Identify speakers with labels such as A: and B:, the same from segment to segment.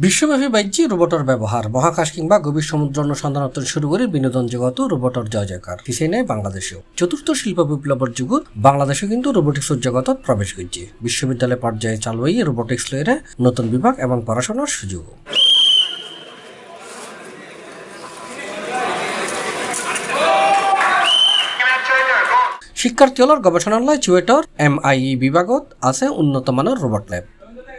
A: বিশ্বব্যাপী বাহ্যিক রোবটের ব্যবহার মহাকাশ কিংবা গভীর সমুদ্র অনুসন্ধান শুরু করে বিনোদন জগত রোবটের জয় জয়কার পিছিয়ে নেয় বাংলাদেশেও। চতুর্থ শিল্প বিপ্লবের যুগত বাংলাদেশে কিন্তু রোবোটিক্সের জগতত প্রবেশ করছে। বিশ্ববিদ্যালয় পর্যায়ে চালু হয়ে রোবোটিক্স লয়ের নতুন বিভাগ এবং পড়াশোনার সুযোগ। শিক্ষার্থীদের গবেষণালয় চুয়েটর MIE বিভাগত আছে উন্নত মানের রোবট ল্যাব।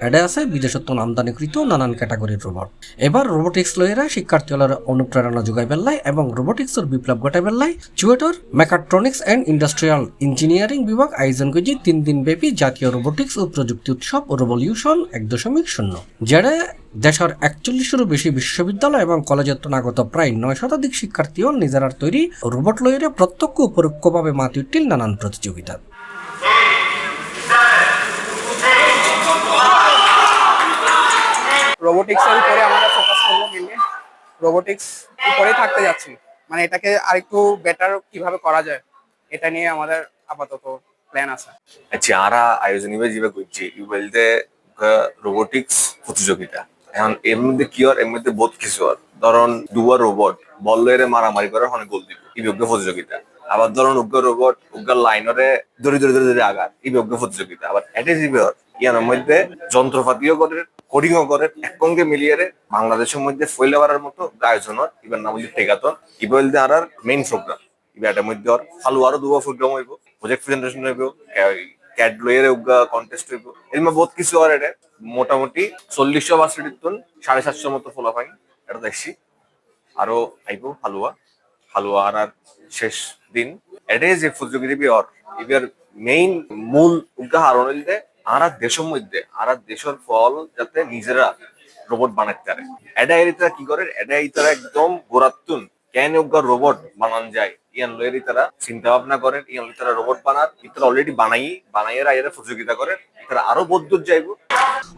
A: এডে আছে বিদেশত আমদানিকৃত নানান ক্যাটাগরির রোবট। এবার রোবোটিক্স লয়েরা শিক্ষার্থীদের অনুপ্রেরণা যোগাই বেল্লাই এবং রোবোটিক্সের বিপ্লব ঘটাই বেল্লাই চুয়েটর মেকাট্রনিক্স অ্যান্ড ইন্ডাস্ট্রিয়াল ইঞ্জিনিয়ারিং বিভাগ আয়োজন করেছে 3 দিন ব্যাপী জাতীয় রোবোটিক্স ও প্রযুক্তি উৎসব রেভলিউশন 1.0, যেটা দেশের 41-এরও বেশি বিশ্ববিদ্যালয় এবং কলেজের আগত প্রায় 9 শতাধিক শিক্ষার্থীও নিজেরার তৈরি রোবট লয়েরা প্রত্যক্ষ ও পরোক্ষভাবে মাতি উঠিল নানান প্রতিযোগিতা।
B: রোবোটিক্সের উপরে আমরা ফোকাস করবো, মেনলি রোবোটিক্স উপরেই থাকতে যাচ্ছি, মানে এটাকে আরেকটু বেটার কিভাবে করা যায় এটা নিয়ে আমাদের আপাতত প্ল্যান আছে।
C: যারা আয়োজন যেভাবে করছে বলতে রোবোটিক্স প্রতিযোগিতা এখন এর মধ্যে কি আর এর মধ্যে বহুত কিছু আর ধরুন দুয়ার রোবট বললে মারামারি করার অনেক গোল দিব এই বিজ্ঞ প্রতিযোগিতা, আবার ধরুন উগ্র রোবট উগ্র লাইনরে দড়ি দড়ি দড়ি দড়ি আগার এই বিজ্ঞ প্রতিযোগিতা, আবার এটে জীবর ইয়ার মধ্যে যন্ত্রপাতিও করে কোডিংও করে একসঙ্গে মিলিয়ে বাংলাদেশের মধ্যে ফইলে বাড়ার মতো আয়োজনের এবার নাম বলি টেকাতন কি বলতে আর মেইন প্রোগ্রাম এটার মধ্যে আর হালুয়ারও দুয়া প্রোগ্রাম হইব, প্রজেক্ট প্রেজেন্টেশন হইব, ক্যাড লয়ের কন্টেস্ট হইব, এরকম বহুত কিছু আর এটা মোটামুটি 4000 ভার্সিটির 750 মতো ফলাফল এটা দেখছি। আরো আইব হালুয়া আর শেষ দিন এটাই যে প্রতিযোগিতা আর এবার মেইন মূল উদ্ঘাটন হইলে আর দেশের মধ্যে আর দেশের ফল যাতে নিজেরা রোবট বানাতে পারে। এটা এরিতারা কি করে, এটা ইতারা একদম গোড়াতুন কেন রোবট বানান যায় ইয়ান লয়ের ইতারা চিন্তা ভাবনা করেন, ইয়ান ইতারা রোবট বানার ইতারা অলরেডি বানাইয়ের আইরা প্রতিযোগিতা করেন, ইতারা আরো বদদূর যাইব।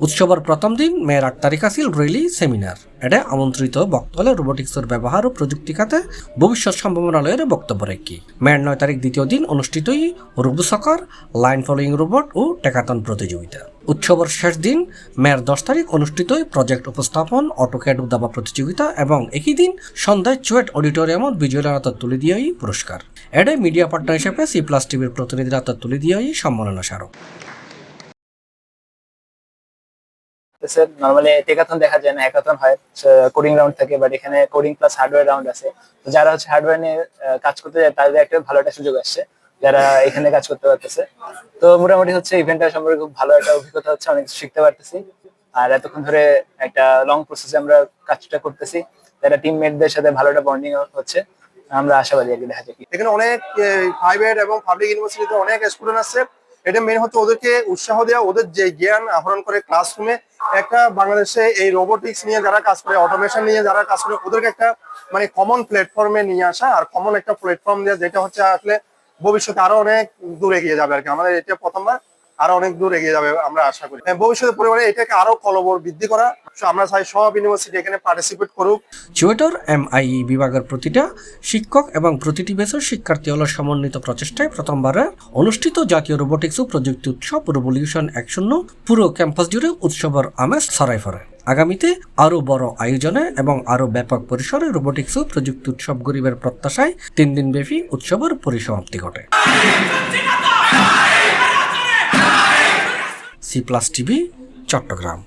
A: উৎসবের প্রথম দিন মেয়ের 8 তারিখ আছিল রেলি সেমিনার। এটা আমন্ত্রিত বক্তব্যে রোবোটিক্সের ব্যবহার ও প্রযুক্তি খাতে ভবিষ্যৎ সম্ভাবনালয়ের বক্তব্য রেখে মেয়ের 9 তারিখ দ্বিতীয় দিন অনুষ্ঠিত রোবোসকার লাইন ফলোয়িং রোবট ও টেকাতন প্রতিযোগিতা। উৎসবের শেষ দিন মেয়ের 10 তারিখ অনুষ্ঠিত প্রজেক্ট উপস্থাপন অটোক্যাড উদ্যাবা প্রতিযোগিতা এবং একই দিন সন্ধ্যায় চুয়েট অডিটোরিয়ামত বিজয়ীর হাতে তুলে দিয়ে পুরস্কার। এডে মিডিয়া পার্টনার হিসেবে C+TVর প্রতিনিধির হাতে তুলে দিয়ে সম্মাননা স্মারক।
D: নরমালি টেকাথন দেখা যায় না, হ্যাকাথন হয়, কোডিং রাউন্ড থাকে, বাট এখানে কোডিং প্লাস হার্ডওয়্যার রাউন্ড আছে। তো যারা হার্ডওয়্যার নিয়ে কাজ করতে যায় তাদের একটা ভালো একটা সুযোগ আসছে যারা এখানে কাজ করতে পারতেছে। তো মোটামুটি ইভেন্টটা সম্পর্কে খুব ভালো একটা অভিজ্ঞতা হচ্ছে, অনেক কিছু শিখতে পারতেছি। আর এতক্ষণ ধরে একটা লং প্রসেসে আমরা কাজটা করতেছি, যারা টিমমেটদের সাথে ভালো একটা বন্ডিং হচ্ছে, আমরা আশাবাদী আর কি। দেখা যায়
B: এখানে অনেক প্রাইভেট এবং পাবলিক ইউনিভার্সিটিতে অনেক স্টুডেন্ট আছে। এটা মেন হচ্ছে ওদেরকে উৎসাহ দেওয়া, ওদের যে জ্ঞান আহরণ করে ক্লাসরুমে একটা বাংলাদেশে এই রোবোটিক্স নিয়ে যারা কাজ করে, অটোমেশন নিয়ে যারা কাজ করে, ওদেরকে একটা মানে কমন প্ল্যাটফর্মে নিয়ে আসা আর কমন একটা প্ল্যাটফর্ম দেওয়া, যেটা হচ্ছে আসলে ভবিষ্যতে আরো অনেক দূর এগিয়ে যাবে আর কি। আমাদের এটা প্রথমবার আরো অনেক দূর এগিয়ে যাবে আমরা আশা করি। ভবিষ্যতে পরিমাণে এটাকে আরো কলবর বৃদ্ধি করা, আমরা চাই সব ইউনিভার্সিটি এখানে পার্টিসিপেট করুক।
A: চুয়েটর MIE বিভাগের প্রতিটা শিক্ষক এবং প্রতিটি ব্যাচের শিক্ষার্থী হল সমন্বিত প্রচেষ্টায় প্রথমবারে অনুষ্ঠিত জাতীয় রোবোটিক্স ও প্রযুক্তি উৎসব রেভলিউশন 1.0 পুরো ক্যাম্পাস জুড়ে উৎসবের আমেজ ছড়াই পড়ে। আগামীতে আরো বড় আয়োজনে এবং আরো ব্যাপক পরিসরে রোবোটিক্স ও প্রযুক্তি উৎসব গরিবের প্রত্যাশায় 3 দিন ব্যাপী উৎসবের পরিসমাপ্তি ঘটে। C+TV চট্টগ্রাম।